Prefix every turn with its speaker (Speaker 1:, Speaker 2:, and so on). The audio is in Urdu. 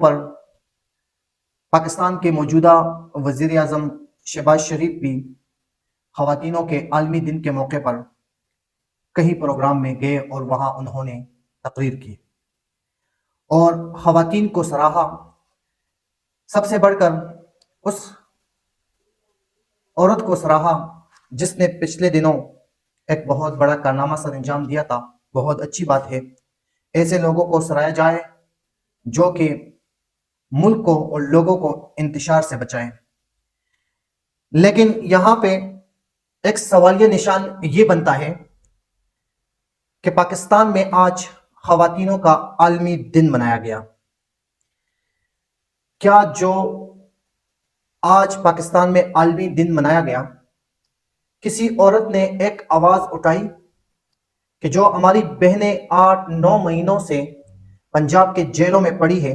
Speaker 1: پر پاکستان کے موجودہ وزیر اعظم شہباز شریف بھی خواتینوں کے عالمی دن کے موقع پر کئی پروگرام میں گئے اور وہاں انہوں نے تقریر کی اور خواتین کو سراہا، سب سے بڑھ کر اس عورت کو سراہا جس نے پچھلے دنوں ایک بہت بڑا کارنامہ سر انجام دیا تھا۔ بہت اچھی بات ہے، ایسے لوگوں کو سراہا جائے جو کہ ملک کو اور لوگوں کو انتشار سے بچائیں۔ لیکن یہاں پہ ایک سوالیہ نشان یہ بنتا ہے کہ پاکستان میں آج خواتینوں کا عالمی دن منایا گیا۔ کیا جو آج پاکستان میں عالمی دن منایا گیا، کسی عورت نے ایک آواز اٹھائی کہ جو ہماری بہنیں 8-9 مہینوں سے پنجاب کے جیلوں میں پڑی ہے،